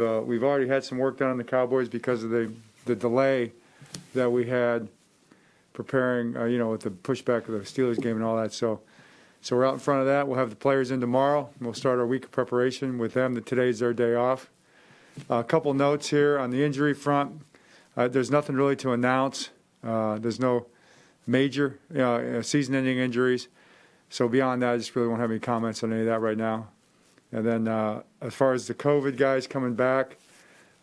We've already had some work done on the Cowboys because of the delay that we had preparing, with the pushback of the Steelers game and all that. So we're out in front of that. We'll have the players in tomorrow. We'll start our week of preparation with them. Today's their day off. A couple notes here on the injury front. There's nothing really to announce. There's no major season-ending injuries. So beyond that, I just really won't have any comments on any of that right now. And then as far as the COVID guys coming back,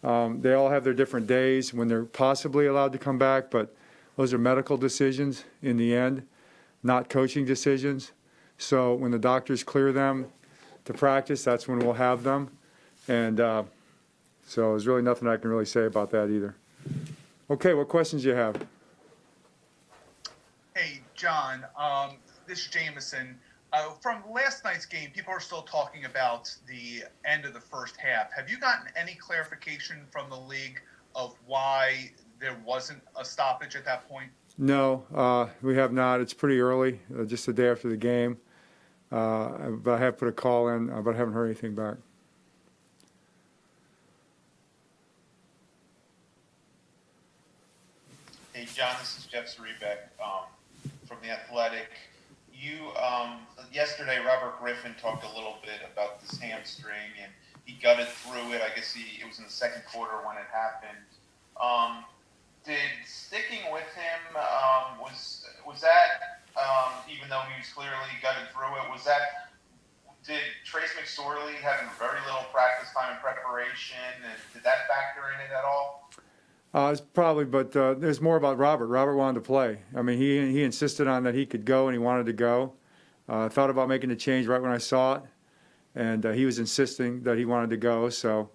they all have their different days when they're possibly allowed to come back, but those are medical decisions in the end, not coaching decisions. So when the doctors clear them to practice, that's when we'll have them. And so there's really nothing I can really say about that either. Okay, what questions do you have? Hey, John, this is Jameson. From last night's game, people are still talking about the end of the first half. Have you gotten any clarification from the league of why there wasn't a stoppage at that point? No, we have not. It's pretty early, just the day after the game. But I have put a call in, but I haven't heard anything back. Hey, John, this is Jeff Zrebeck from The Athletic. Yesterday, Robert Griffin talked a little bit about this hamstring, and he gutted through it. I guess it was in the second quarter when it happened. Did sticking with him, was that, even though he was clearly gutted through it, did Trace McSorley having very little practice time in preparation, and did that factor in it at all? It's probably, but there's more about Robert. Robert wanted to play. I mean, he insisted on that he could go, and he wanted to go. I thought about making the change right when I saw it, and he was insisting that he wanted to go, so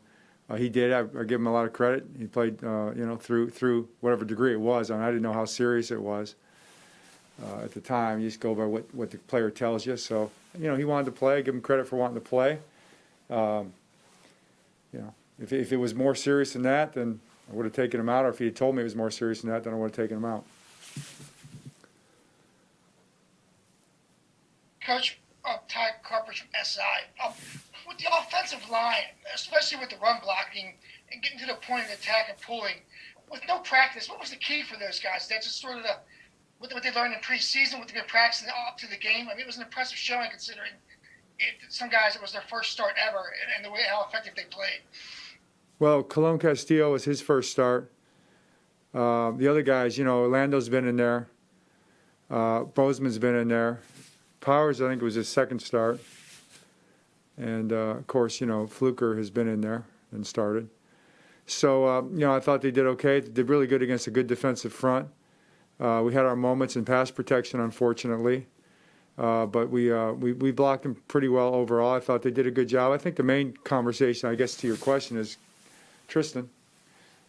he did. I give him a lot of credit. He played, through whatever degree it was. I didn't know how serious it was at the time. You just go by what the player tells you. So, he wanted to play. I give him credit for wanting to play. If it was more serious than that, then I would have taken him out, or if he had told me it was more serious than that, then I would have taken him out. Coach, Ty Carpenter from SI. With the offensive line, especially with the run blocking and getting to the point of attack and pulling, with no practice, what was the key for those guys? That's just sort of what they learned in preseason, what they've been practicing up to the game. I mean, it was an impressive showing considering some guys, it was their first start ever, and the way how effective they played. Well, Colon Castillo was his first start. The other guys, Orlando's been in there. Bozeman's been in there. Powers, I think, was his second start. And, of course, Fluker has been in there and started. So, I thought they did okay. They did really good against a good defensive front. We had our moments in pass protection, unfortunately. But we blocked them pretty well overall. I thought they did a good job. I think the main conversation, I guess, to your question is Tristan.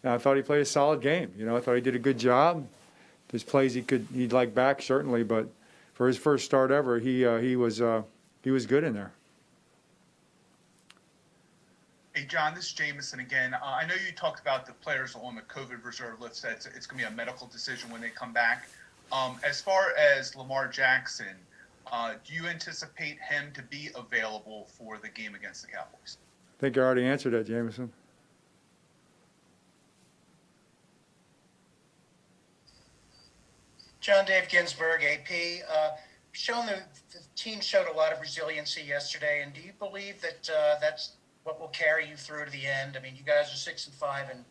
And I thought he played a solid game. I thought he did a good job. There's plays he'd like back, certainly, but for his first start ever, he was good in there. Hey, John, this is Jameson again. I know you talked about the players on the COVID reserve list, that it's going to be a medical decision when they come back. As far as Lamar Jackson, do you anticipate him to be available for the game against the Cowboys? I think I already answered that, Jameson. John Dave Ginsburg, AP. The team showed a lot of resiliency yesterday, and do you believe that that's what will carry you through to the end? I mean, you guys are 6-5 and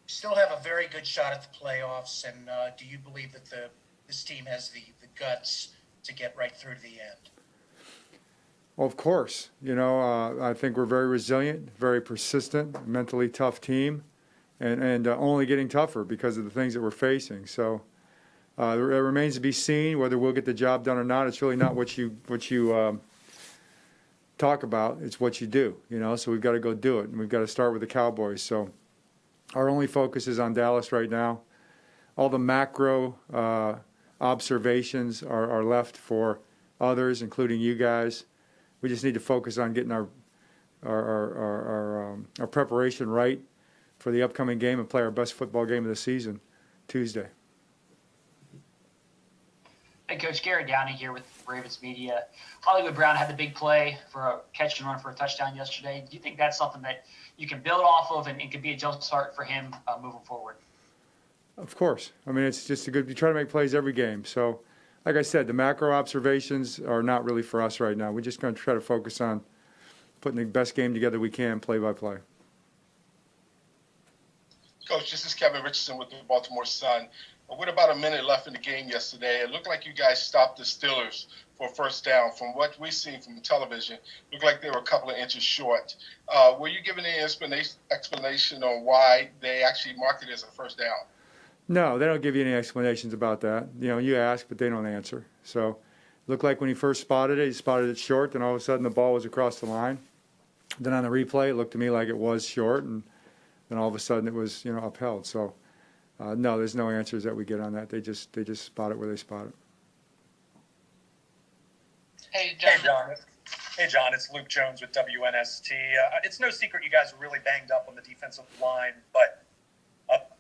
still have a very good shot at the playoffs, and do you believe that this team has the guts to get right through to the end? Well, of course. I think we're very resilient, very persistent, mentally tough team, and only getting tougher because of the things that we're facing. So it remains to be seen whether we'll get the job done or not. It's really not what you talk about. It's what you do, so we've got to go do it, and we've got to start with the Cowboys. So our only focus is on Dallas right now. All the macro observations are left for others, including you guys. We just need to focus on getting our preparation right for the upcoming game and play our best football game of the season Tuesday. Hey, Coach, Gary Downey here with Ravens Media. Hollywood Brown had the big play for a catch and run for a touchdown yesterday. Do you think that's something that you can build off of and could be a jump start for him moving forward? Of course. I mean, it's just you try to make plays every game. So, like I said, the macro observations are not really for us right now. We're just going to try to focus on putting the best game together we can, play by play. Coach, this is Kevin Richardson with the Baltimore Sun. With about a minute left in the game yesterday, it looked like you guys stopped the Steelers for a first down. From what we've seen from television, it looked like they were a couple of inches short. Were you given any explanation on why they actually marked it as a first down? No, they don't give you any explanations about that. You know, you ask, but they don't answer. So it looked like when he first spotted it, he spotted it short, then all of a sudden the ball was across the line. Then on the replay, it looked to me like it was short, and then all of a sudden it was, upheld. So, no, there's no answers that we get on that. They just spot it where they spot it. Hey, John, it's Luke Jones with WNST. It's no secret you guys were really banged up on the defensive line, but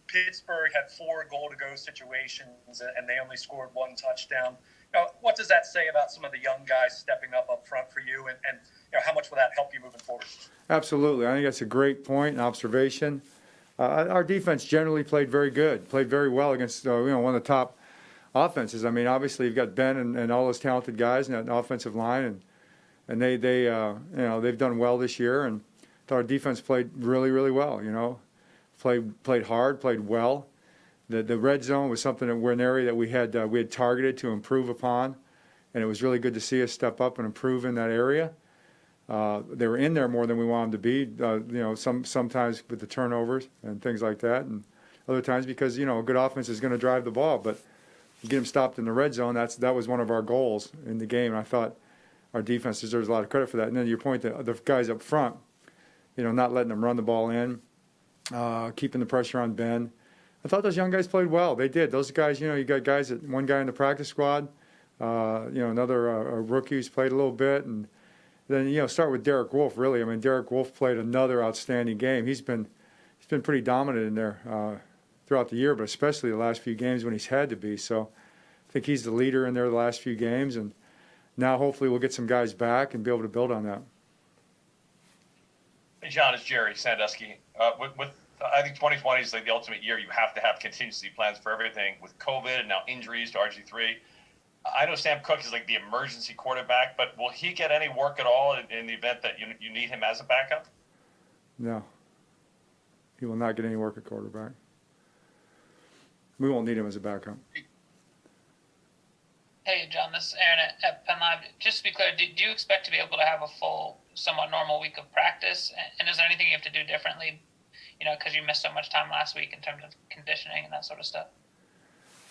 Pittsburgh had 4 goal-to-go situations, and they only scored 1 touchdown. What does that say about some of the young guys stepping up front for you, and how much will that help you moving forward? Absolutely. I think that's a great point and observation. Our defense generally played very good, played very well against one of the top offenses. I mean, obviously you've got Ben and all those talented guys in that offensive line, and they've done well this year. And our defense played really, really well. Played hard, played well. The red zone was something that we're an area that we had targeted to improve upon, and it was really good to see us step up and improve in that area. They were in there more than we wanted them to be, sometimes with the turnovers and things like that, and other times because, a good offense is going to drive the ball, but you get them stopped in the red zone, that was one of our goals in the game, and I thought our defense deserves a lot of credit for that. And then your point that the guys up front, not letting them run the ball in, keeping the pressure on Ben. I thought those young guys played well. They did. Those guys, you got guys, one guy in the practice squad, another a rookie who's played a little bit, and then, start with Derek Wolfe, really. I mean, Derek Wolfe played another outstanding game. He's been pretty dominant in there throughout the year, but especially the last few games when he's had to be. So I think he's the leader in there the last few games, and now hopefully we'll get some guys back and be able to build on that. Hey, John, it's Jerry Sandusky. I think 2020 is like the ultimate year. You have to have contingency plans for everything with COVID and now injuries to RG3. I know Sam Cook is like the emergency quarterback, but will he get any work at all in the event that you need him as a backup? No. He will not get any work at quarterback. We won't need him as a backup. Hey, John, this is Aaron at Penn Live. Just to be clear, do you expect to be able to have a full, somewhat normal week of practice? And is there anything you have to do differently, because you missed so much time last week in terms of conditioning and that sort of stuff?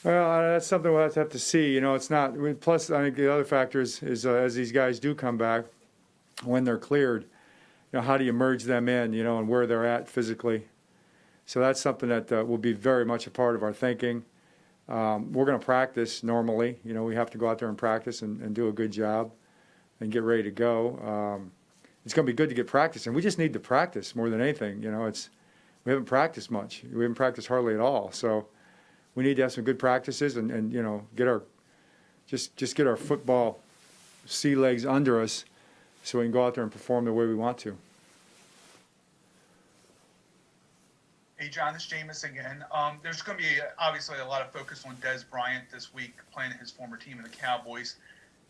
Well, that's something we'll have to see. It's not. Plus, I think the other factor is as these guys do come back, when they're cleared, how do you merge them in, and where they're at physically. So that's something that will be very much a part of our thinking. We're going to practice normally. We have to go out there and practice and do a good job and get ready to go. It's going to be good to get practice, and we just need to practice more than anything. We haven't practiced much. We haven't practiced hardly at all. So we need to have some good practices and get our get our football sea legs under us so we can go out there and perform the way we want to. Hey, John, this is Jameis again. There's going to be obviously a lot of focus on Dez Bryant this week, playing his former team in the Cowboys.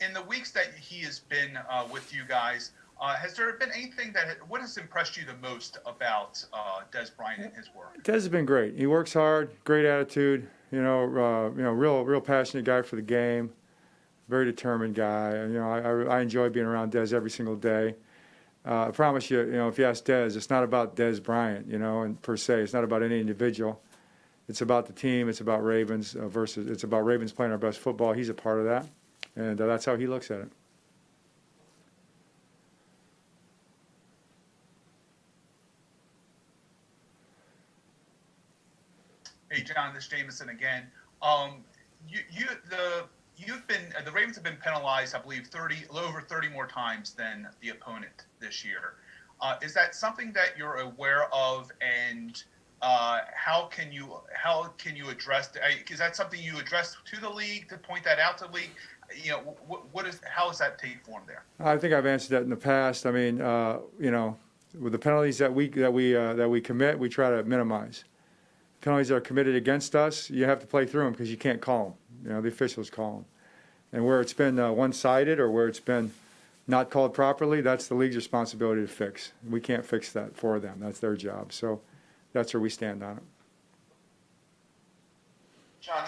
In the weeks that he has been with you guys, has there been anything what has impressed you the most about Dez Bryant and his work? Dez has been great. He works hard, great attitude. Real passionate guy for the game. Very determined guy. I enjoy being around Dez every single day. I promise you, if you ask Dez, it's not about Dez Bryant, and per se, it's not about any individual. It's about the team. It's about Ravens it's about Ravens playing our best football. He's a part of that, and that's how he looks at it. Hey, John, this is Jameson again. The Ravens have been penalized, I believe, over 30 more times than the opponent this year. Is that something that you're aware of, and how can you address? Is that something you address to the league to point that out to the league? You know, how is that take form there? I think I've answered that in the past. I mean, you know, with the penalties that we commit, we try to minimize. Penalties that are committed against us, you have to play through them because you can't call them. You know, the officials call them. And where it's been one-sided or where it's been not called properly, that's the league's responsibility to fix. We can't fix that for them. That's their job. So that's where we stand on it. John,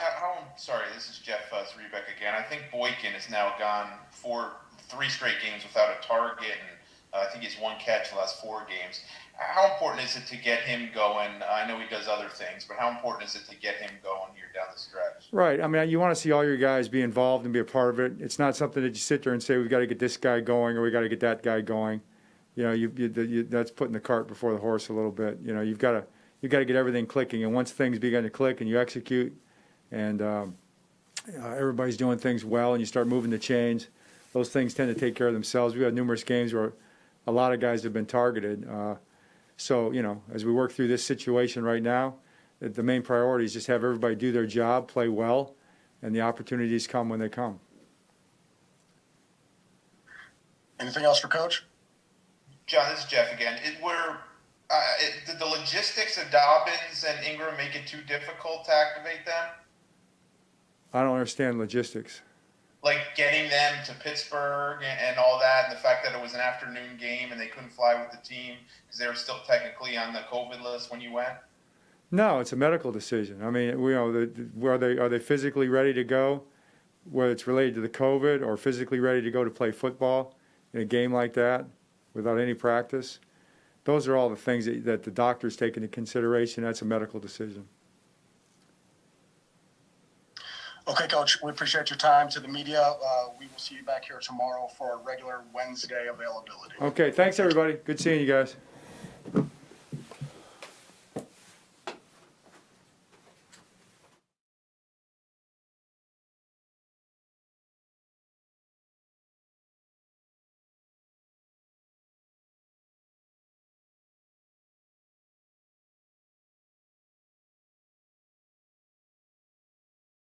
sorry, this is Jeff Zrebeck again. I think Boykin has now gone 3 straight games without a target, and I think he's 1 catch the last 4 games. How important is it to get him going? I know he does other things, but how important is it to get him going here down the stretch? Right. I mean, you want to see all your guys be involved and be a part of it. It's not something that you sit there and say, we've got to get this guy going or we got to get that guy going. You know, that's putting the cart before the horse a little bit. You know, you've got to get everything clicking. And once things begin to click and you execute and everybody's doing things well and you start moving the chains, those things tend to take care of themselves. We've had numerous games where a lot of guys have been targeted. So, you know, as we work through this situation right now, the main priority is just have everybody do their job, play well, and the opportunities come when they come. Anything else for Coach? John, this is Jeff again. Did the logistics of Dobbins and Ingram make it too difficult to activate them? I don't understand logistics. Like getting them to Pittsburgh and all that, and the fact that it was an afternoon game and they couldn't fly with the team because they were still technically on the COVID list when you went? No, it's a medical decision. I mean, you know, are they physically ready to go, whether it's related to the COVID or physically ready to go to play football in a game like that without any practice? Those are all the things that the doctors take into consideration. That's a medical decision. Okay, Coach, we appreciate your time. To the media, we will see you back here tomorrow for our regular Wednesday availability. Okay, thanks, everybody. Good seeing you guys.